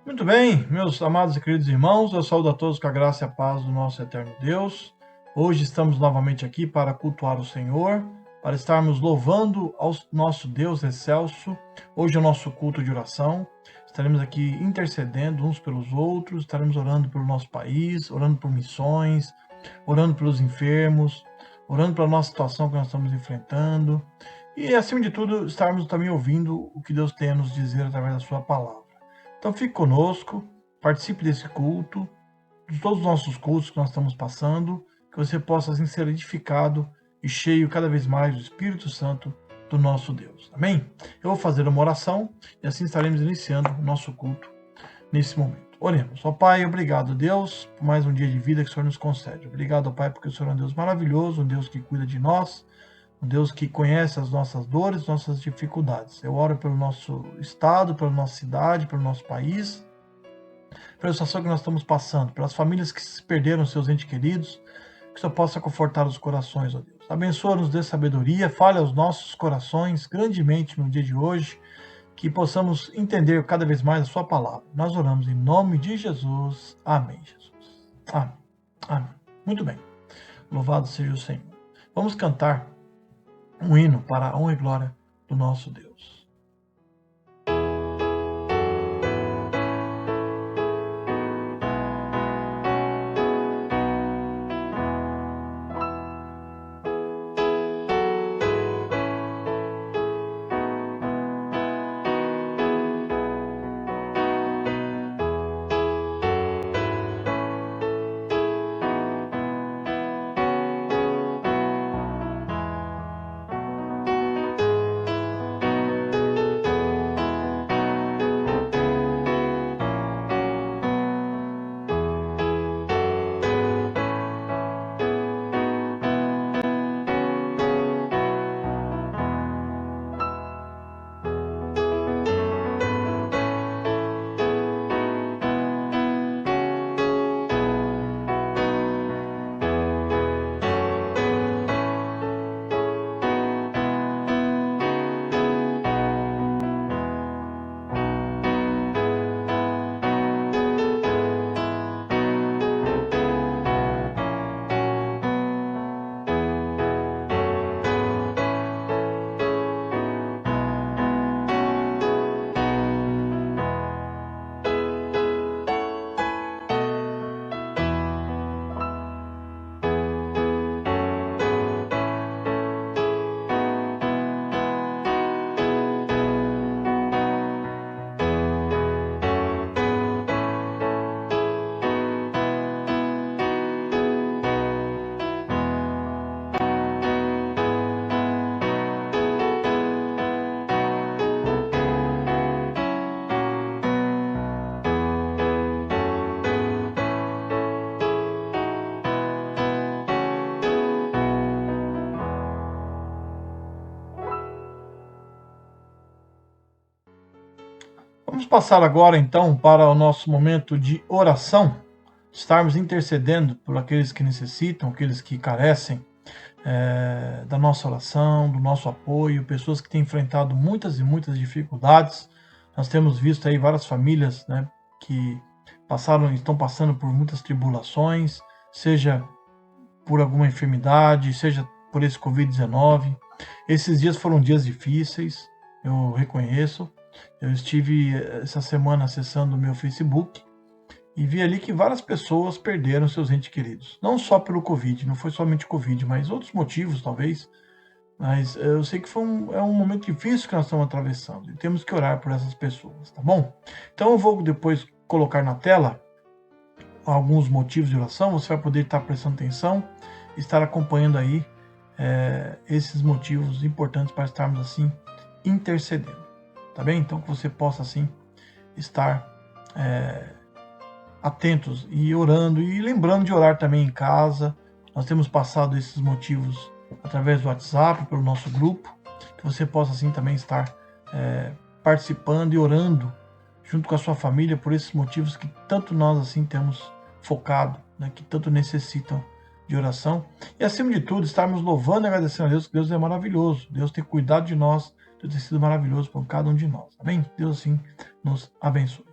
Muito bem, meus amados e queridos irmãos, eu saúdo a todos com a graça e a paz do nosso eterno Deus. Hoje estamos novamente aqui para cultuar o Senhor, para estarmos louvando ao nosso Deus excelso. Hoje é o nosso culto de oração. Estaremos aqui intercedendo uns pelos outros, estaremos orando pelo nosso país, orando por missões, orando pelos enfermos, orando pela nossa situação que nós estamos enfrentando. E, acima de tudo, estarmos também ouvindo o que Deus tem a nos dizer através da sua palavra. Então fique conosco, participe desse culto, de todos os nossos cultos que nós estamos passando, que você possa assim, ser edificado e cheio cada vez mais do Espírito Santo do nosso Deus. Amém? Eu vou fazer uma oração e assim estaremos iniciando o nosso culto nesse momento. Oremos. Ó Pai, obrigado, Deus, por mais um dia de vida que o Senhor nos concede. Obrigado, ó Pai, porque o Senhor é um Deus maravilhoso, um Deus que cuida de nós, um Deus que conhece as nossas dores, nossas dificuldades. Eu oro pelo nosso estado, pela nossa cidade, pelo nosso país, pela situação que nós estamos passando, pelas famílias que se perderam seus entes queridos, que o Senhor possa confortar os corações, ó Deus. Abençoa-nos, dê sabedoria, fale aos nossos corações grandemente no dia de hoje, que possamos entender cada vez mais a sua palavra. Nós oramos em nome de Jesus. Amém, Jesus. Amém. Amém. Muito bem. Louvado seja o Senhor. Vamos cantar um hino para a honra e glória do nosso Deus. Vamos passar agora, então, para o nosso momento de oração, estarmos intercedendo por aqueles que necessitam, aqueles que carecem da nossa oração, do nosso apoio, pessoas que têm enfrentado muitas e muitas dificuldades. Nós temos visto aí várias famílias, né, que estão passando por muitas tribulações, seja por alguma enfermidade, seja por esse Covid-19. Esses dias foram dias difíceis, eu reconheço. Eu estive essa semana acessando o meu Facebook e vi ali que várias pessoas perderam seus entes queridos. Não só pelo Covid, não foi somente Covid, mas outros motivos talvez. Mas eu sei que é um momento difícil que nós estamos atravessando e temos que orar por essas pessoas, tá bom? Então eu vou depois colocar na tela alguns motivos de oração, você vai poder estar prestando atenção e estar acompanhando aí esses motivos importantes para estarmos assim intercedendo. Tá bem? Então que você possa assim estar atentos e orando e lembrando de orar também em casa. Nós temos passado esses motivos através do WhatsApp, pelo nosso grupo, que você possa assim também estar participando e orando junto com a sua família por esses motivos que tanto nós assim temos focado, né, que tanto necessitam de oração. E acima de tudo, estarmos louvando e agradecendo a Deus, que Deus é maravilhoso. Deus tem cuidado de nós, Deus tem sido maravilhoso por cada um de nós. Amém? Deus assim nos abençoe.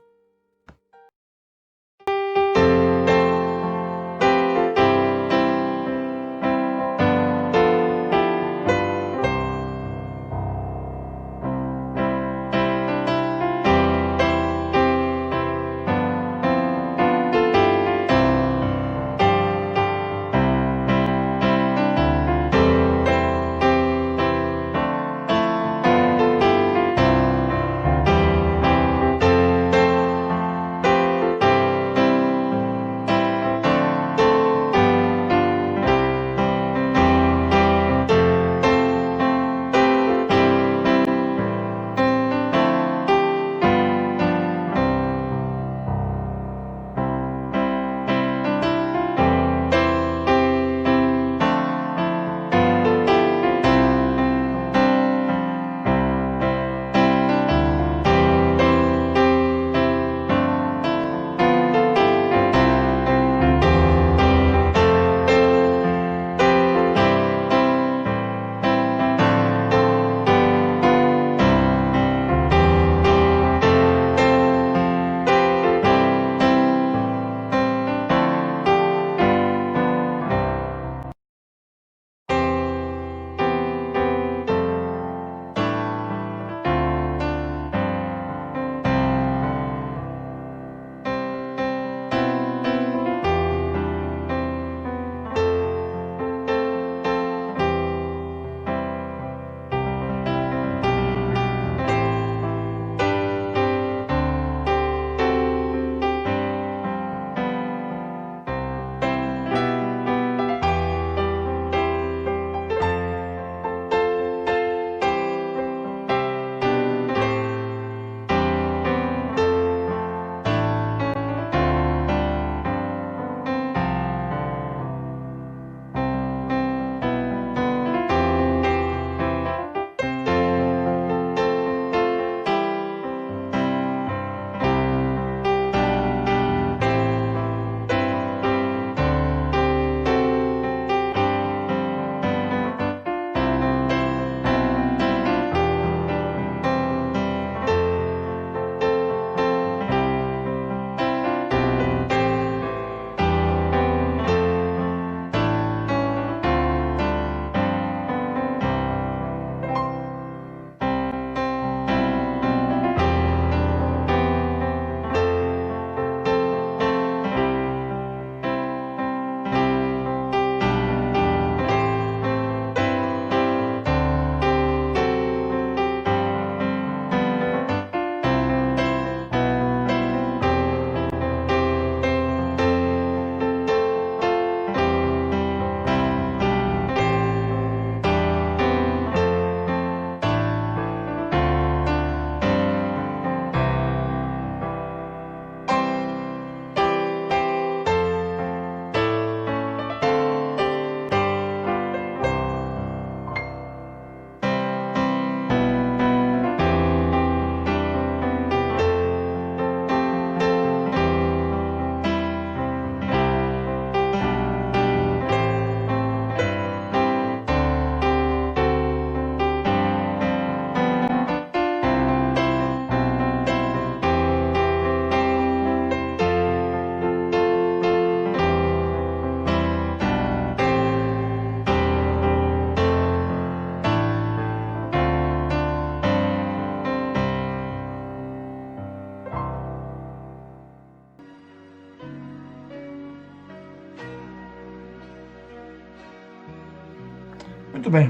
Muito bem,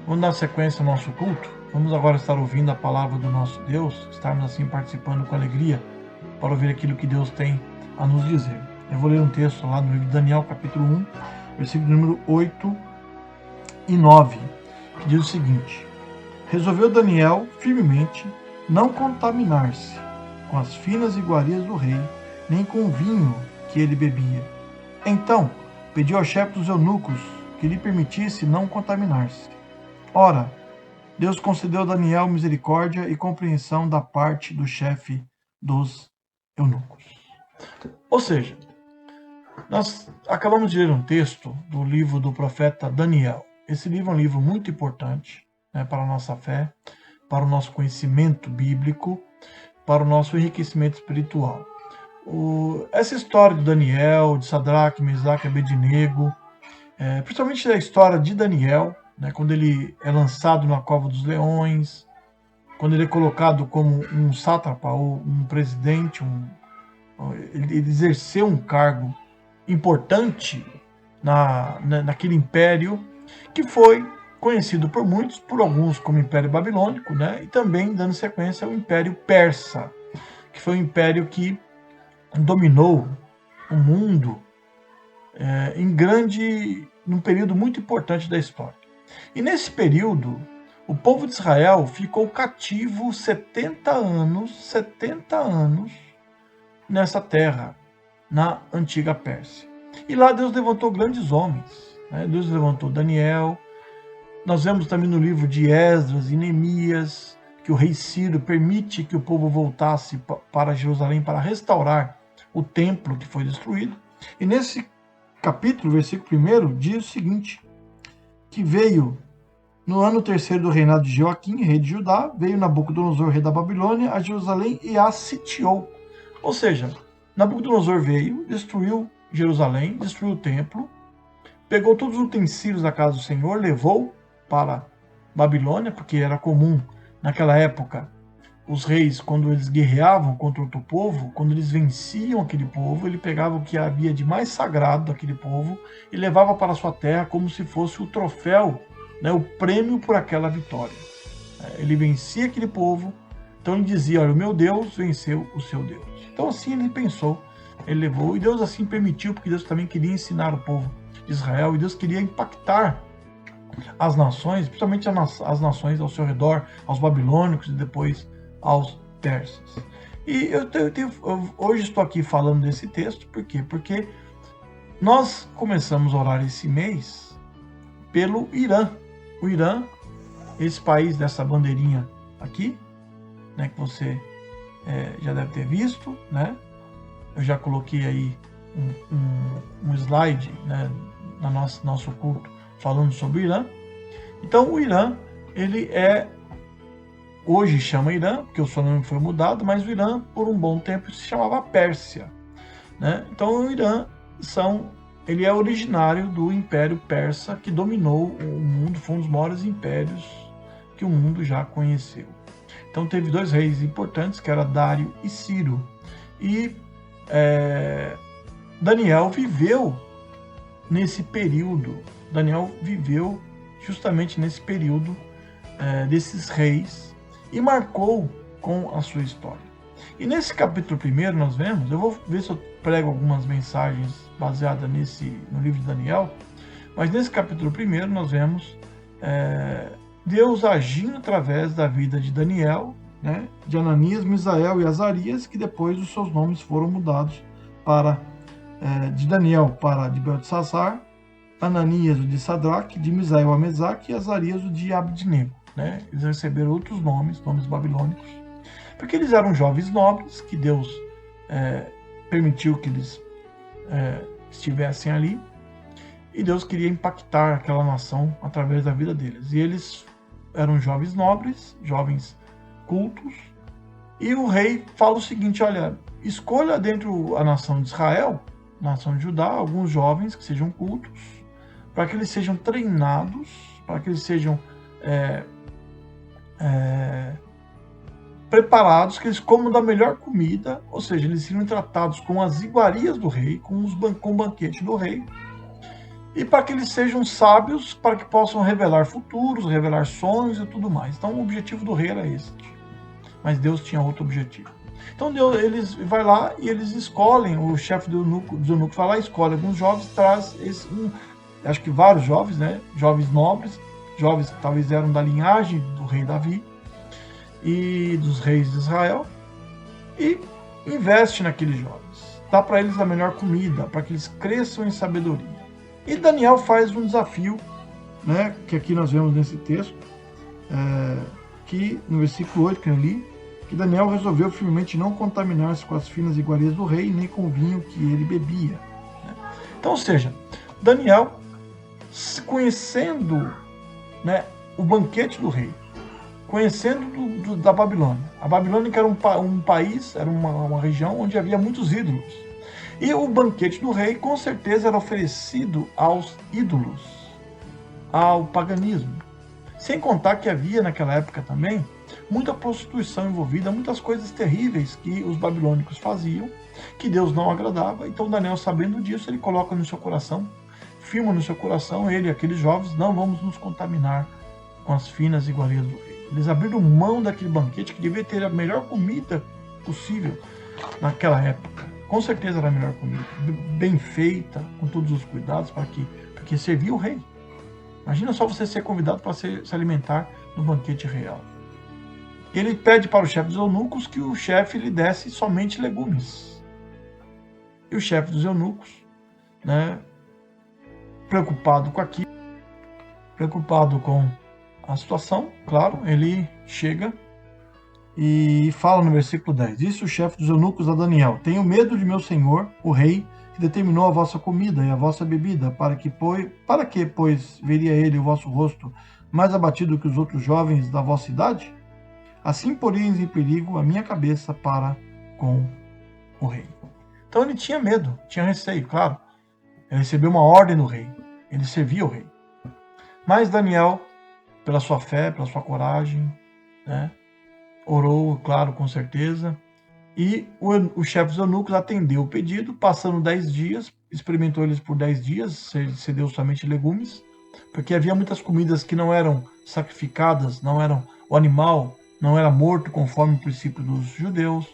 vamos dar sequência ao nosso culto. Vamos agora estar ouvindo a palavra do nosso Deus, estarmos assim participando com alegria para ouvir aquilo que Deus tem a nos dizer. Eu vou ler um texto lá no livro de Daniel, capítulo 1, versículo número 8 e 9, que diz o seguinte: Resolveu Daniel firmemente não contaminar-se com as finas iguarias do rei, nem com o vinho que ele bebia. Então pediu ao chefe dos eunucos que lhe permitisse não contaminar-se. Ora, Deus concedeu a Daniel misericórdia e compreensão da parte do chefe dos eunucos. Ou seja, nós acabamos de ler um texto do livro do profeta Daniel. Esse livro é um livro muito importante, né, para a nossa fé, para o nosso conhecimento bíblico, para o nosso enriquecimento espiritual. Essa história de Daniel, de Sadraque, Mesaque e Abednego, principalmente a história de Daniel, né, quando ele é lançado na cova dos leões, quando ele é colocado como um sátrapa ou um presidente, ele exerceu um cargo importante naquele império, que foi conhecido por muitos, por alguns como Império Babilônico, né, e também dando sequência ao Império Persa, que foi um império que dominou o mundo num período muito importante da história. E nesse período, o povo de Israel ficou cativo 70 anos nessa terra, na antiga Pérsia. E lá Deus levantou grandes homens, né? Deus levantou Daniel. Nós vemos também no livro de Esdras e Neemias que o rei Ciro permite que o povo voltasse para Jerusalém para restaurar o templo que foi destruído. E nesse capítulo, versículo 1, diz o seguinte: que veio no ano 3º do reinado de Joaquim, rei de Judá, veio Nabucodonosor, rei da Babilônia, a Jerusalém e a sitiou. Ou seja, Nabucodonosor veio, destruiu Jerusalém, destruiu o templo, pegou todos os utensílios da casa do Senhor, levou para Babilônia, porque era comum naquela época os reis, quando eles guerreavam contra outro povo, quando eles venciam aquele povo, ele pegava o que havia de mais sagrado daquele povo e levava para a sua terra como se fosse o troféu, né, o prêmio por aquela vitória. Ele vencia aquele povo, então ele dizia: olha, o meu Deus venceu o seu Deus. Então assim ele pensou, ele levou, e Deus assim permitiu, porque Deus também queria ensinar o povo de Israel, e Deus queria impactar as nações, principalmente as nações ao seu redor, aos babilônicos e depois aos persas. E eu hoje estou aqui falando desse texto, por quê? Porque nós começamos a orar esse mês pelo Irã. O Irã, esse país dessa bandeirinha aqui, né, que você já deve ter visto, né? Eu já coloquei aí um slide, né, no nosso culto falando sobre o Irã. Então o Irã, ele hoje chama Irã, porque o seu nome foi mudado, mas o Irã, por um bom tempo, se chamava Pérsia, né? Então o Irã ele é originário do Império Persa, que dominou o mundo, foi um dos maiores impérios que o mundo já conheceu. Então teve dois reis importantes, que era Dário e Ciro. E Daniel viveu nesse período. Daniel viveu justamente nesse período desses reis e marcou com a sua história. E nesse capítulo 1 nós vemos, eu vou ver se eu prego algumas mensagens baseadas no livro de Daniel, mas nesse capítulo 1 nós vemos Deus agindo através da vida de Daniel, né, de Ananias, Misael e Azarias, que depois os seus nomes foram mudados de Daniel para de Beltesazar, Ananias o de Sadraque, de Misael a Mesaque e Azarias o de Abednego. Né? Eles receberam outros nomes babilônicos, porque eles eram jovens nobres, que Deus permitiu que eles estivessem ali, e Deus queria impactar aquela nação através da vida deles. E eles eram jovens nobres, jovens cultos, e o rei fala o seguinte: olha, escolha dentro da nação de Israel, nação de Judá, alguns jovens que sejam cultos, para que eles sejam treinados, para que eles sejam preparados, que eles comam da melhor comida, ou seja, eles seriam tratados com as iguarias do rei, com o banquete do rei, e para que eles sejam sábios, para que possam revelar futuros, revelar sonhos e tudo mais. Então o objetivo do rei era esse, mas Deus tinha outro objetivo. Então Deus, eles vai lá e eles escolhem, o chefe dos eunucos vai lá, escolhe alguns jovens, traz acho que vários jovens, né? Jovens nobres, jovens que talvez eram da linhagem do rei Davi e dos reis de Israel, e investe naqueles jovens, dá para eles a melhor comida, para que eles cresçam em sabedoria. E Daniel faz um desafio, né? Que aqui nós vemos nesse texto, que no versículo 8 que eu li, que Daniel resolveu firmemente não contaminar-se com as finas iguarias do rei, nem com o vinho que ele bebia. Então, ou seja, Daniel, conhecendo, né, o banquete do rei, conhecendo da Babilônia. A Babilônia que era um país, era uma região onde havia muitos ídolos. E o banquete do rei, com certeza, era oferecido aos ídolos, ao paganismo. Sem contar que havia naquela época também muita prostituição envolvida, muitas coisas terríveis que os babilônicos faziam, que Deus não agradava. Então Daniel, sabendo disso, ele coloca no seu coração, firma no seu coração, ele e aqueles jovens, não vamos nos contaminar com as finas iguarias do rei. Eles abriram mão daquele banquete que devia ter a melhor comida possível naquela época. Com certeza era a melhor comida, bem feita, com todos os cuidados, porque servia o rei. Imagina só você ser convidado para se alimentar no banquete real. Ele pede para o chefe dos eunucos que o chefe lhe desse somente legumes. E o chefe dos eunucos, né, preocupado com aquilo, preocupado com a situação, claro, ele chega e fala no versículo 10. Disse o chefe dos eunucos a Daniel: tenho medo de meu senhor, o rei, que determinou a vossa comida e a vossa bebida, para que, pois, veria ele o vosso rosto mais abatido que os outros jovens da vossa idade? Assim poríeis em perigo a minha cabeça para com o rei. Então ele tinha medo, tinha receio, claro. Ele recebeu uma ordem do rei, ele servia o rei. Mas Daniel, pela sua fé, pela sua coragem, né, orou, claro, com certeza, e o chefe dos eunucos atendeu o pedido, passando 10 dias, experimentou eles por 10 dias, cedeu somente legumes, porque havia muitas comidas que não eram sacrificadas, o animal não era morto conforme o princípio dos judeus,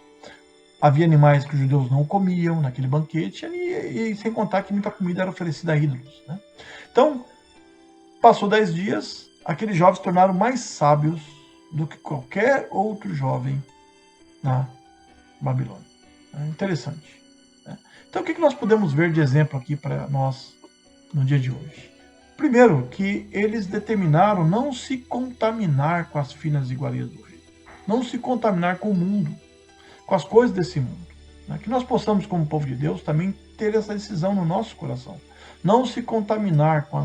havia animais que os judeus não comiam naquele banquete, e sem contar que muita comida era oferecida a ídolos, né? Então, passou 10 dias, aqueles jovens se tornaram mais sábios do que qualquer outro jovem na Babilônia. É interessante, né? Então, o que nós podemos ver de exemplo aqui para nós no dia de hoje? Primeiro, que eles determinaram não se contaminar com as finas iguarias do rei, não se contaminar com o mundo, com as coisas desse mundo, né? Que nós possamos, como povo de Deus, também ter essa decisão no nosso coração, não se contaminar com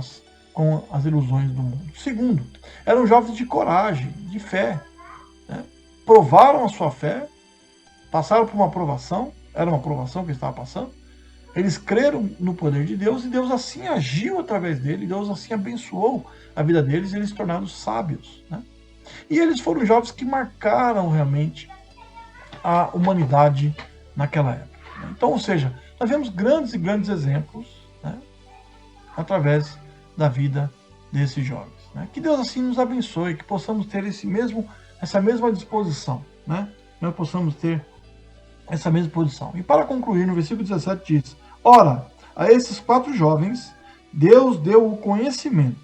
as ilusões do mundo. Segundo, eram jovens de coragem, de fé, né? Provaram a sua fé, passaram por uma provação, era uma provação que eles estavam passando, eles creram no poder de Deus e Deus assim agiu através dele, Deus assim abençoou a vida deles e eles se tornaram sábios, né? E eles foram jovens que marcaram realmente a humanidade naquela época, né? Então, ou seja, nós vemos grandes e grandes exemplos, né, através da vida desses jovens, né? Que Deus assim nos abençoe, que possamos ter essa mesma disposição, né? Nós possamos ter essa mesma posição. E para concluir, no versículo 17 diz: ora, a esses 4 jovens, Deus deu o conhecimento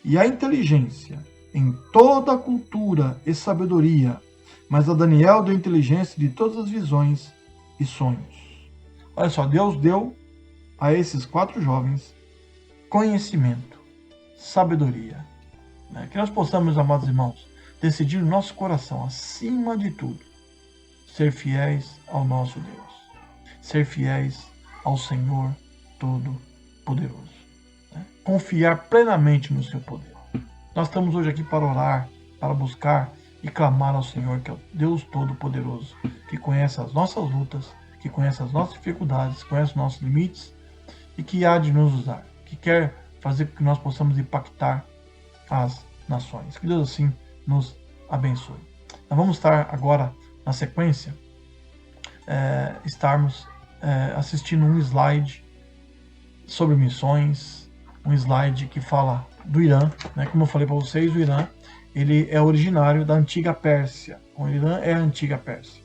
e a inteligência em toda a cultura e sabedoria, mas a Daniel deu inteligência de todas as visões e sonhos. Olha só, Deus deu a esses 4 jovens conhecimento, sabedoria, né? Que nós possamos, amados irmãos, decidir no nosso coração, acima de tudo, ser fiéis ao nosso Deus, ser fiéis ao Senhor Todo-Poderoso, né? Confiar plenamente no seu poder. Nós estamos hoje aqui para orar, para buscar e clamar ao Senhor, que é o Deus Todo-Poderoso, que conhece as nossas lutas, que conhece as nossas dificuldades, conhece os nossos limites e que há de nos usar, que quer fazer com que nós possamos impactar as nações. Que Deus assim nos abençoe. Nós vamos estar agora, na sequência, assistindo um slide sobre missões, um slide que fala do Irã, né? Como eu falei para vocês, o Irã ele é originário da antiga Pérsia. O Irã é a antiga Pérsia.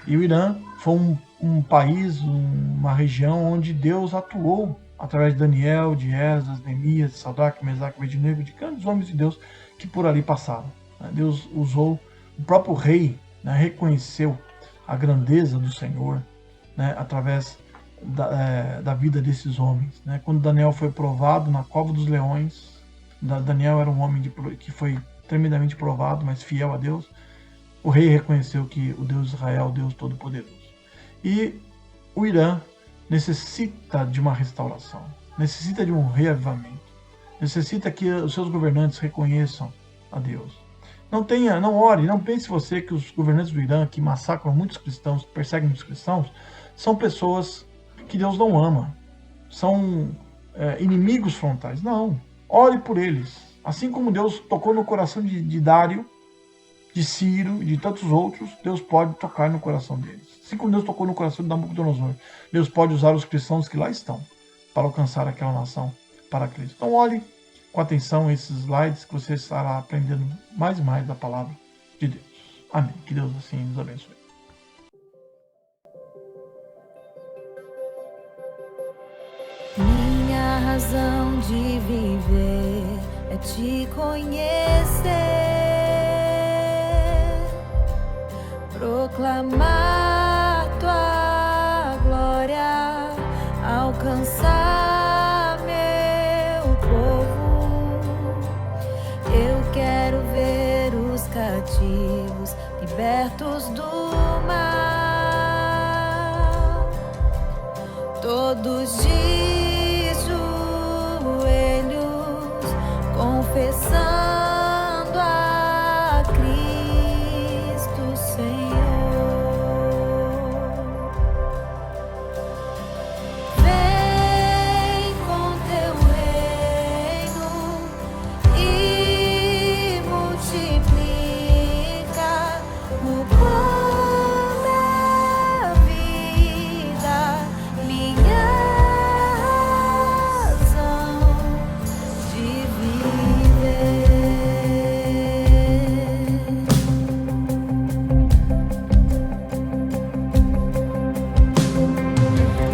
E o Irã foi um país, uma região onde Deus atuou através de Daniel, de Esdras, Neemias, de Sadraque, Mesaque, Abednego, de grandes homens de Deus que por ali passaram. Deus usou, o próprio rei, né, reconheceu a grandeza do Senhor, né, através da vida desses homens. Né? Quando Daniel foi provado na cova dos leões, Daniel era um homem que foi tremendamente provado, mas fiel a Deus. O rei reconheceu que o Deus de Israel é o Deus Todo-Poderoso. E o Irã necessita de uma restauração, necessita de um reavivamento, necessita que os seus governantes reconheçam a Deus. Não ore, não pense você que os governantes do Irã, que massacram muitos cristãos, que perseguem muitos cristãos, são pessoas que Deus não ama, são inimigos frontais. Não, ore por eles. Assim como Deus tocou no coração de Dário, de Ciro e de tantos outros, Deus pode tocar no coração deles. Assim como Deus tocou no coração de Nabucodonosor, Deus pode usar os cristãos que lá estão para alcançar aquela nação para Cristo. Então olhe com atenção esses slides que você estará aprendendo mais e mais da palavra de Deus. Amém. Que Deus assim nos abençoe. Minha razão de viver é te conhecer, proclamar tua glória, alcançar meu povo. Eu quero ver os cativos libertos do mal, todos de joelhos confessando a Cristo Senhor. Vem com teu reino e multiplica o pão da vida, minha razão de viver.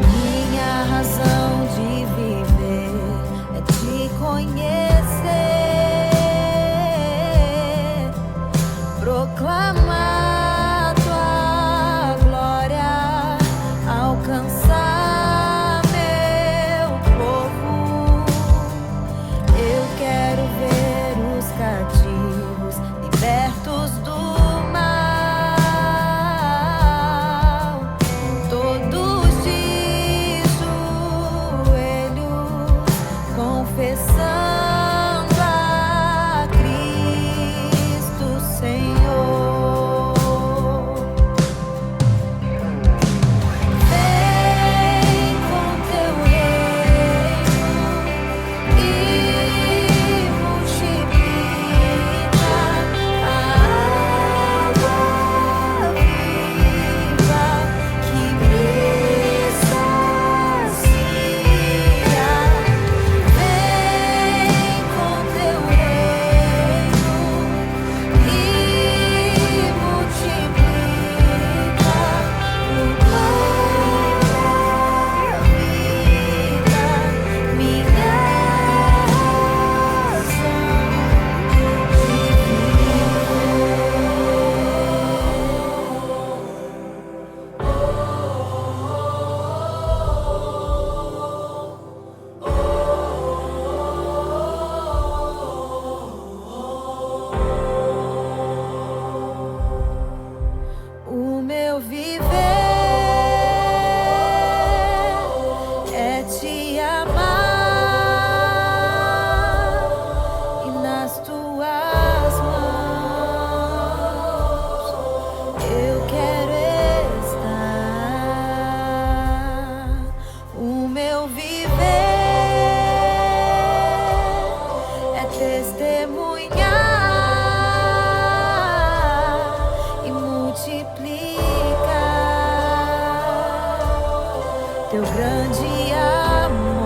Minha razão de viver é te conhecer, proclamar tua glória, alcançar meu povo. Eu quero ver os cativos libertos do mal, todos de joelhos confessando a Cristo Senhor. Vem com teu reino e multiplica a água viva que me sacia. Vem com teu reino e multiplica o pão da vida, minha o meu viver é te amar e nas tuas mãos eu quero estar. O meu viver é testemunhar e multiplicar teu grande amor.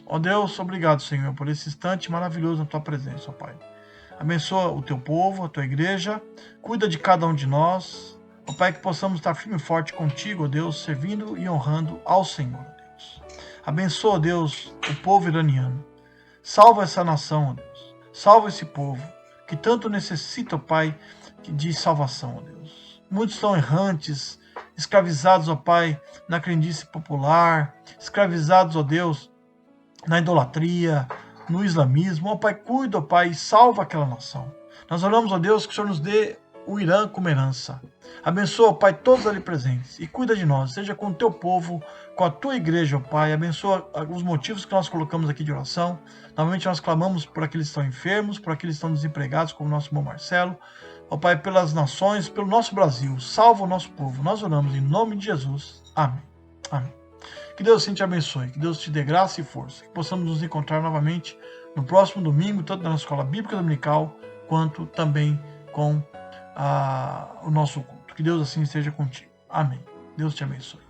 Ó Deus, obrigado, Senhor, por esse instante maravilhoso na tua presença, ó Pai. Abençoa o teu povo, a tua igreja, cuida de cada um de nós, ó Pai, que possamos estar firme e forte contigo, ó Deus, servindo e honrando ao Senhor, ó Deus. Abençoa, ó Deus, o povo iraniano. Salva essa nação, ó Deus. Salva esse povo, que tanto necessita, ó Pai, de salvação, ó Deus. Muitos estão errantes, escravizados, ó Pai, na crendice popular, escravizados, ó Deus, na idolatria, no islamismo. Ó Pai, cuida, ó Pai, e salva aquela nação. Nós oramos, ó Deus, que o Senhor nos dê o Irã como herança. Abençoa, ó Pai, todos ali presentes e cuida de nós, seja com o teu povo, com a tua igreja, ó Pai. Abençoa os motivos que nós colocamos aqui de oração. Novamente nós clamamos por aqueles que estão enfermos, por aqueles que estão desempregados, como o nosso irmão Marcelo. Ó Pai, pelas nações, pelo nosso Brasil, salva o nosso povo. Nós oramos em nome de Jesus. Amém. Amém. Que Deus assim te abençoe, que Deus te dê graça e força, que possamos nos encontrar novamente no próximo domingo, tanto na Escola Bíblica Dominical, quanto também com o nosso culto. Que Deus assim esteja contigo. Amém. Deus te abençoe.